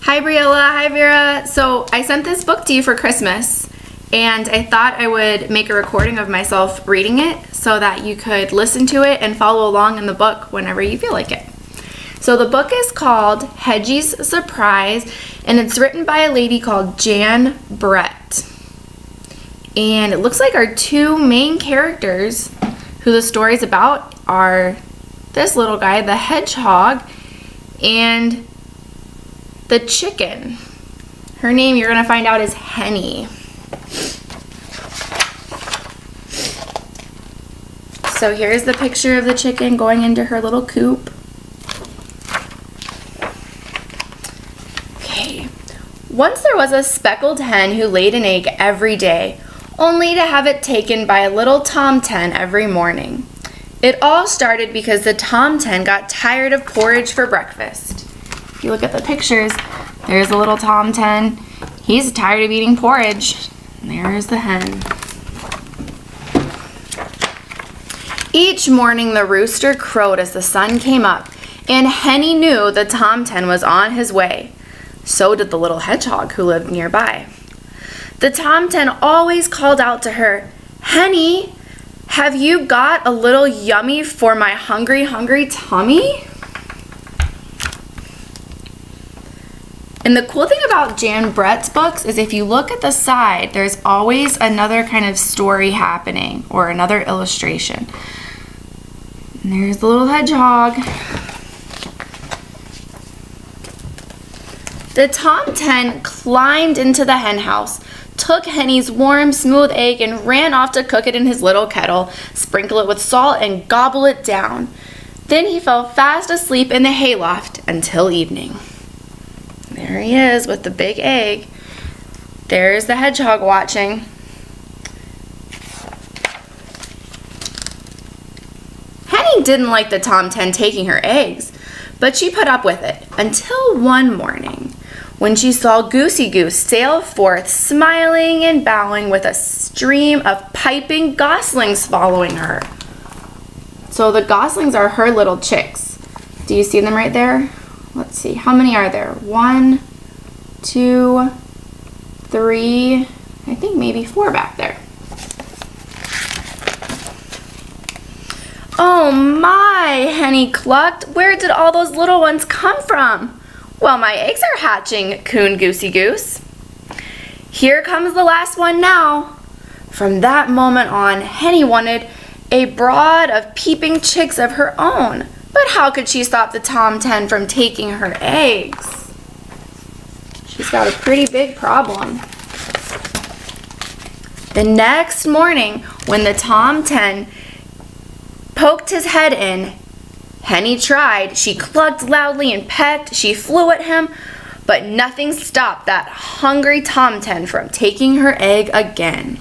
Hi Briella, hi Vera. So I sent this book to you for Christmas and I thought I would make a recording of myself reading it so that you could listen to it and follow along in the book whenever you feel like it. So the book is called Hedgie's Surprise and it's written by a lady called Jan Brett. And it looks like our two main characters who the story's about are this little guy, the hedgehog, and the chicken. Her name, you're gonna find out, is Henny. So here's the picture of the chicken going into her little coop. Okay. Once there was a speckled hen who laid an egg every day, only to have it taken by a little tomten every morning. It all started because the tomten got tired of porridge for breakfast. If you look at the pictures, there's a little tomten. He's tired of eating porridge. And there's the hen. Each morning the rooster crowed as the sun came up, and Henny knew the tomten was on his way. So did the little hedgehog who lived nearby. The tomten always called out to her, "Henny, have you got a little yummy for my hungry, hungry tummy?" And the cool thing about Jan Brett's books is if you look at the side, there's always another kind of story happening or another illustration. And there's the little hedgehog. The tomten climbed into the hen house, took Henny's warm, smooth egg and ran off to cook it in his little kettle, sprinkle it with salt, and gobble it down. Then he fell fast asleep in the hayloft until evening. There he is with the big egg. There's the hedgehog watching. Henny didn't like the tomten taking her eggs, but she put up with it until one morning, when she saw Goosey Goose sail forth, smiling and bowing with a stream of piping goslings following her. So the goslings are her little chicks. Do you see them right there? Let's see, how many are there? 1, 2, 3, I think maybe 4 back there. Oh my, Henny clucked. Where did all those little ones come from? Well, my eggs are hatching, cooned Goosey Goose. Here comes the last one now. From that moment on, Henny wanted a brood of peeping chicks of her own. But how could she stop the tomten from taking her eggs? She's got a pretty big problem. The next morning, when the tomten poked his head in, Henny tried. She clucked loudly and pecked. She flew at him, but nothing stopped that hungry tomten from taking her egg again.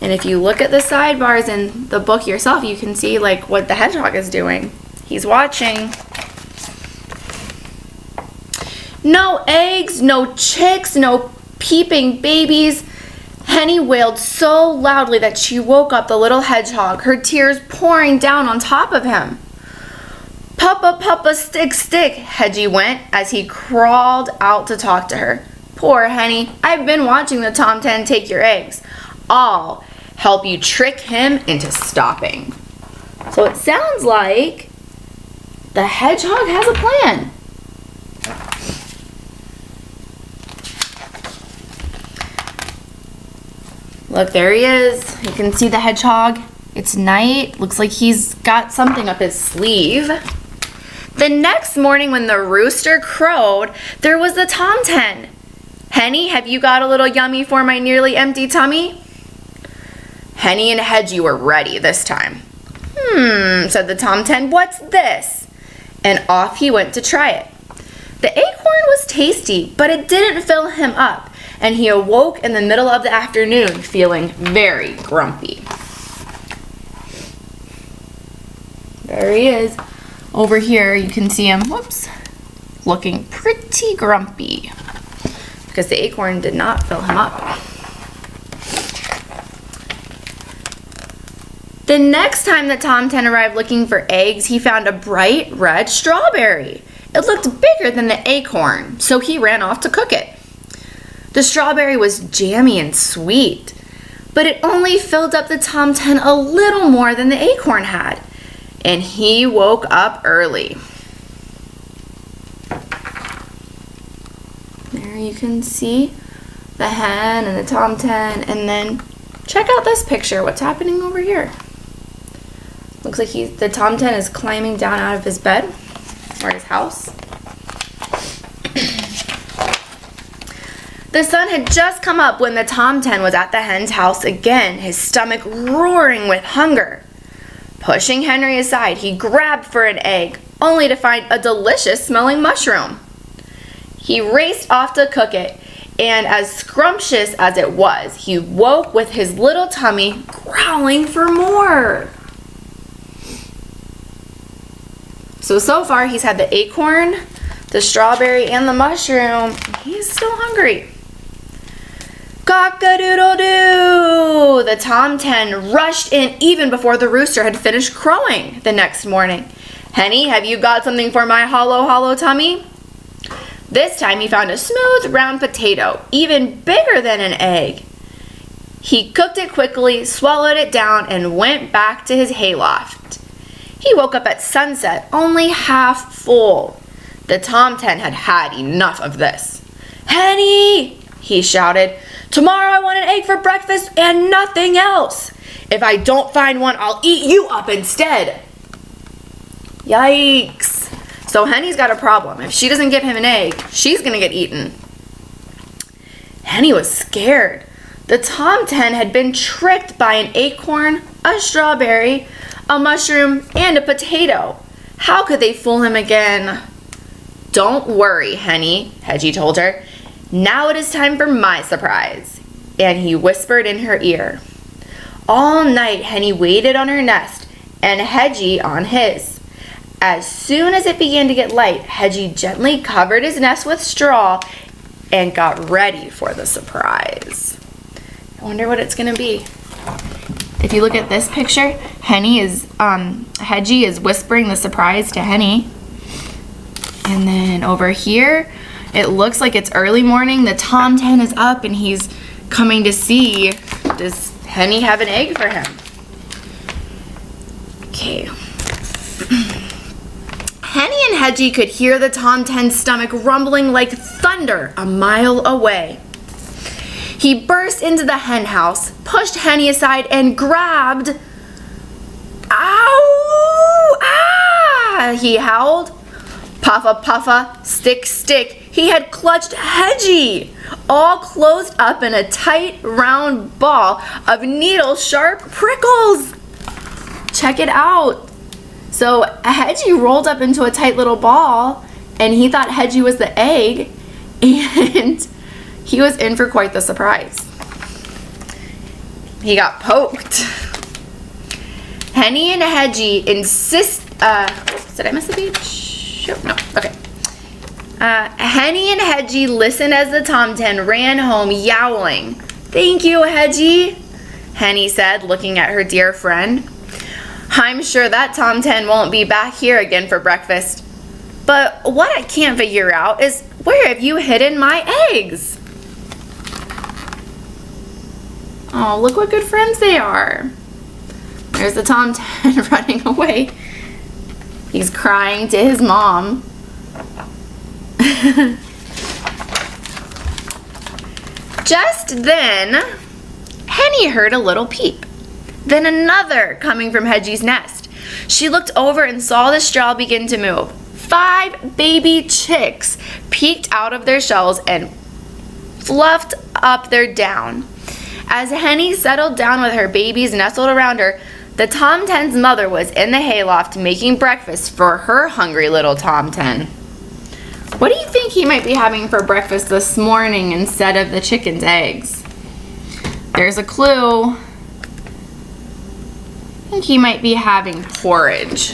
And if you look at the sidebars in the book yourself, you can see like what the hedgehog is doing. He's watching. No eggs, no chicks, no peeping babies. Henny wailed so loudly that she woke up the little hedgehog, her tears pouring down on top of him. "Papa, Papa, stick, stick," Hedgie went as he crawled out to talk to her. "Poor Henny, I've been watching the tomten take your eggs. I'll help you trick him into stopping." So it sounds like the hedgehog has a plan. Look, there he is. You can see the hedgehog. It's night. Looks like he's got something up his sleeve. The next morning when the rooster crowed, there was the tomten. "Henny, have you got a little yummy for my nearly empty tummy?" Henny and Hedgie were ready this time. Said the tomten, "What's this?" And off he went to try it. The acorn was tasty, but it didn't fill him up, and he awoke in the middle of the afternoon feeling very grumpy. There he is. Over here you can see him, whoops, looking pretty grumpy because the acorn did not fill him up. The next time that Tom 10 arrived looking for eggs, he found a bright red strawberry. It looked bigger than the acorn, so he ran off to cook it. The strawberry was jammy and sweet, but it only filled up the Tom 10 a little more than the acorn had, and he woke up early. There you can see the hen and the Tom 10, and then check out this picture. What's happening over here? Looks like the Tom 10 is climbing down out of his bed or his house. The sun had just come up when the Tom 10 was at the hen's house again, his stomach roaring with hunger. Pushing Henry aside, he grabbed for an egg, only to find a delicious smelling mushroom. He raced off to cook it, and as scrumptious as it was, he woke with his little tummy growling for more. So far he's had the acorn, the strawberry, and the mushroom. He's still hungry. Cock-a-doodle-doo! The Tom 10 rushed in even before the rooster had finished crowing the next morning. Henny, have you got something for my hollow tummy? This time he found a smooth, round potato, even bigger than an egg. He cooked it quickly, swallowed it down, and went back to his hayloft. He woke up at sunset, only half full. The Tom 10 had had enough of this. Henny, he shouted, tomorrow I want an egg for breakfast and nothing else. If I don't find one, I'll eat you up instead. Yikes. So Henny's got a problem. If she doesn't give him an egg, she's going to get eaten. Henny was scared. The Tom 10 had been tricked by an acorn, a strawberry, a mushroom, and a potato. How could they fool him again? Don't worry, Henny, Hedgie told her. Now it is time for my surprise. And he whispered in her ear. All night, Henny waited on her nest and Hedgie on his. As soon as it began to get light, Hedgie gently covered his nest with straw and got ready for the surprise. I wonder what it's going to be. If you look at this picture, Hedgie is whispering the surprise to Henny. And then over here, it looks like it's early morning. The Tom 10 is up and he's coming to see, does Henny have an egg for him? Okay. Henny and Hedgie could hear the Tom 10's stomach rumbling like thunder a mile away. He burst into the hen house, pushed Henny aside, and grabbed... Ow! Ah! He howled. Puffa, puffa, stick, stick. He had clutched Hedgie, all closed up in a tight, round ball of needle-sharp prickles. Check it out. So Hedgie rolled up into a tight little ball, and he thought Hedgie was the egg, and he was in for quite the surprise. He got poked. Henny and Hedgie insist. Did I miss the page? No. Okay. Henny and Hedgie listened as the Tom 10 ran home yowling. Thank you, Hedgie, Henny said, looking at her dear friend. I'm sure that Tom 10 won't be back here again for breakfast. But what I can't figure out is where have you hidden my eggs? Oh, look what good friends they are. There's the Tom 10 running away. He's crying to his mom. Just then, Henny heard a little peep. Then another coming from Hedgie's nest. She looked over and saw the straw begin to move. 5 baby chicks peeked out of their shells and fluffed up their down. As Henny settled down with her babies nestled around her, the Tom 10's mother was in the hayloft making breakfast for her hungry little Tom 10. What do you think he might be having for breakfast this morning instead of the chicken's eggs? There's a clue. I think he might be having porridge.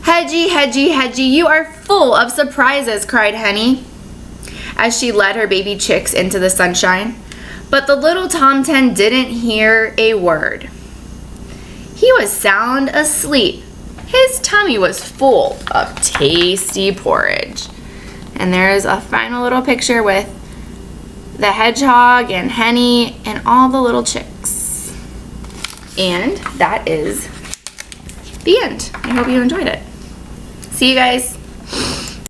Hedgie, Hedgie, Hedgie, you are full of surprises, cried Henny as she led her baby chicks into the sunshine. But the little tomten didn't hear a word. He was sound asleep. His tummy was full of tasty porridge. And there's a final little picture with the hedgehog and Henny and all the little chicks. And that is the end. I hope you enjoyed it. See you guys.